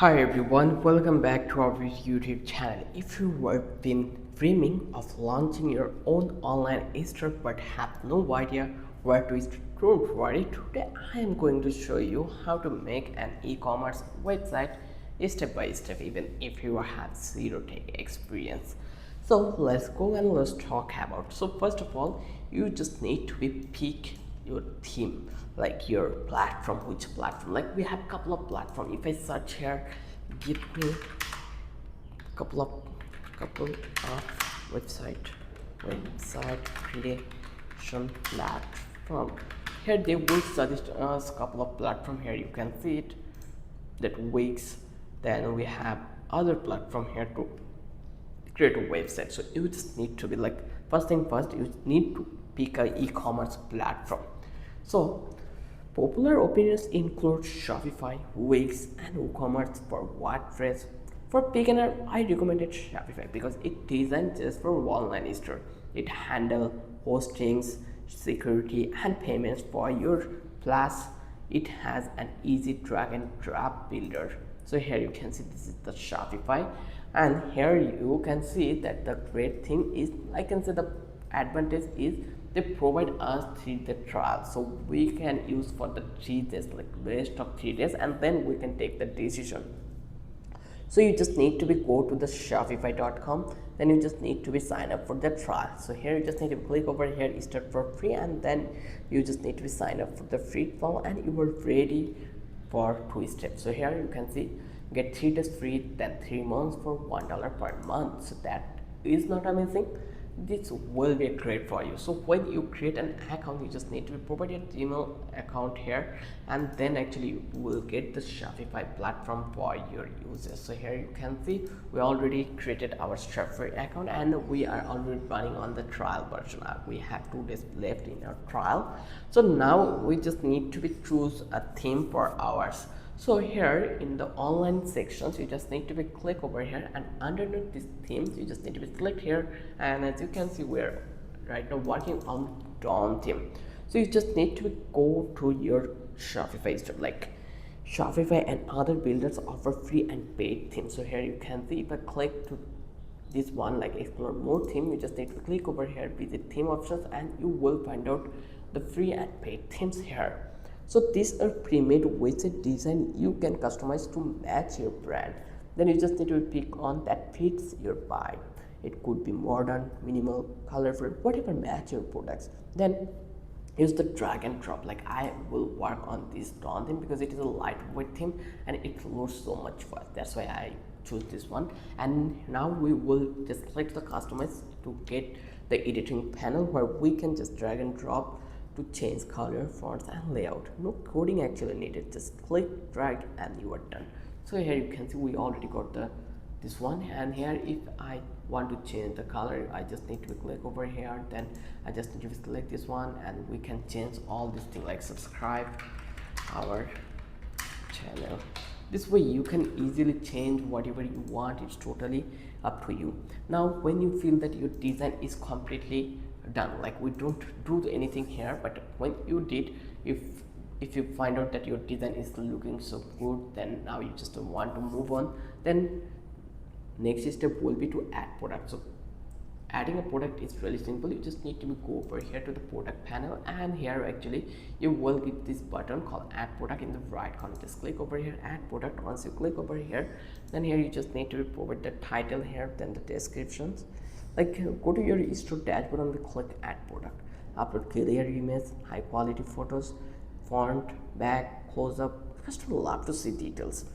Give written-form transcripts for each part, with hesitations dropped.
Hi everyone, welcome back to our YouTube channel. If you have been dreaming of launching your own online store but have no idea where to start, don't worry. Today I am going to show you how to make an e-commerce website step by step, even if you have zero tech experience. So let's go and let's talk about. So first of all, you just need to be pick your theme, like your platform, which platform. Like we have couple of platform. If I search here, give me couple of website creation platform. Here they will suggest us couple of platform. Here you can see it, that Wix. Then we have other platform here to create a website. So you just need to be like, first thing first, you need to pick a e-commerce platform. So popular opinions include Shopify, Wix, and WooCommerce for WordPress. For beginner, I recommended Shopify because it designed just for online store. It handles hostings, security, and payments for your, plus it has an easy drag and drop builder. So here you can see this is the Shopify, and here you can see that the great thing is, I can say the advantage is they provide us 3-day trial, so we can use for the 3 days, like rest of 3 days, and then we can take the decision. So you just need to be go to the shopify.com, then you just need to be sign up for the trial. So here you just need to click over here, start for free, and then you just need to be sign up for the free trial, and you are ready for 2 steps. So here you can see get 3 days free, then 3 months for $1 per month. So that is not amazing. This will be great for you. So when you create an account, you just need to provide your Gmail account here, and then actually you will get the Shopify platform for your users. So here you can see we already created our Shopify account, and we are already running on the trial version. We have 2 days left in our trial. So now we just need to be choose a theme for ours. So here in the online sections, you just need to be click over here, and underneath these themes you just need to be click here, and as you can see we're right now working on Dawn theme. So you just need to go to your Shopify store. Like Shopify and other builders offer free and paid themes. So here you can see, if I click to this one, like explore more theme, you just need to click over here, visit theme options, and you will find out the free and paid themes here. So these are pre-made widget design you can customize to match your brand. Then you just need to pick on that fits your vibe. It could be modern, minimal, colorful, whatever match your products. Then use the drag and drop. Like I will work on this Dawn theme because it is a lightweight theme and it loads so much fast. That's why I choose this one. And now we will just click the customize to get the editing panel, where we can just drag and drop to change color, fonts, and layout. No coding actually needed, just click, drag, and you are done. So here you can see we already got this one, and here if I want to change the color, I just need to click over here, then I just need to select this one, and we can change all these things like subscribe our channel. This way you can easily change whatever you want. It's totally up to you. Now when you feel that your design is completely done, like we don't do anything here, but when you did, if you find out that your design is looking so good, then now you just want to move on, then next step will be to add product. So adding a product is really simple. You just need to go over here to the product panel, and here actually you will get this button called add product in the right corner. Just click over here, add product. Once you click over here, then here you just need to provide the title here, then the descriptions. Like go to your store dashboard and click add product, upload clear image, high quality photos, font, back, close up. Customer love to see details.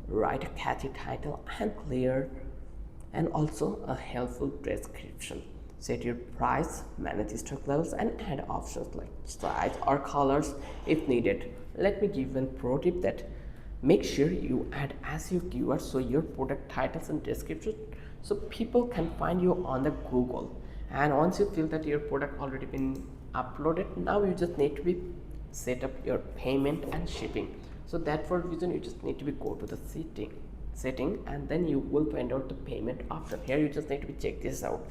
Write a catchy title and clear, and also a helpful description. Set your price, manage stock levels, and add options like size or colors if needed. Let me give one pro tip that make sure you add SEO keywords, so your product titles and description, so people can find you on the Google. And once you feel that your product already been uploaded, now you just need to be set up your payment and shipping. So that for reason you just need to be go to the setting, and then you will find out the payment option. Here you just need to be check this out.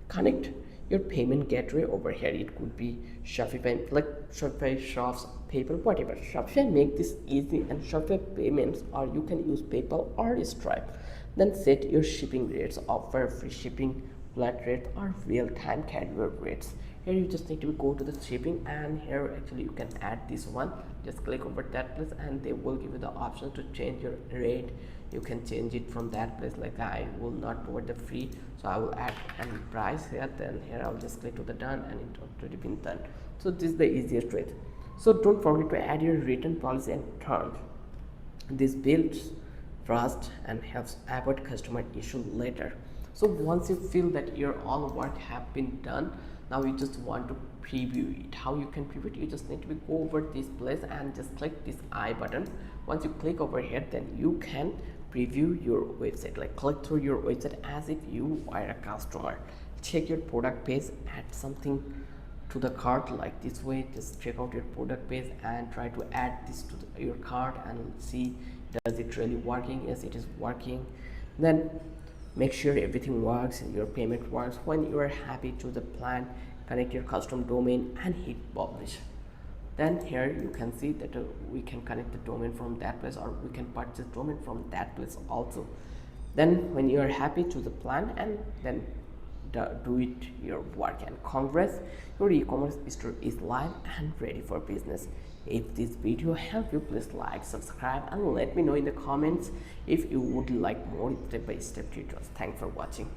connect your payment gateway over here. It could be Shopify, like Shopify shops, PayPal, whatever. Shopify make this easy, and Shopify payments, or you can use PayPal or Stripe. Then set your shipping rates, offer free shipping, flat rates, or real-time carrier rates. Here you just need to go to the shipping, and here actually you can add this one. Just click over that place and they will give you the option to change your rate. You can change it from that place, like I will not provide the free, so I will add any price here. Then here I'll just click to the done, and it already been done. So this is the easiest way. So don't forget to add your return policy and terms. This builds trust and helps avoid customer issue later. So once you feel that your all work have been done, now you just want to preview it. How you can preview it? You just need to go over this place and just click this I button. Once you click over here, then you can preview your website, like click through your website as if you are a customer. Check your product page, add something to the cart like this way. Just check out your product page and try to add this to your cart and see, does it really working? Yes, it is working. Then make sure everything works and your payment works. When you are happy, choose the plan, connect your custom domain and hit publish. Then here you can see that we can connect the domain from that place, or we can purchase domain from that place also. Then when you are happy, choose the plan and then do it your work. And congrats, your e-commerce store is live and ready for business. If this video helped you, please like, subscribe and let me know in the comments if you would like more step-by-step tutorials. Thanks for watching.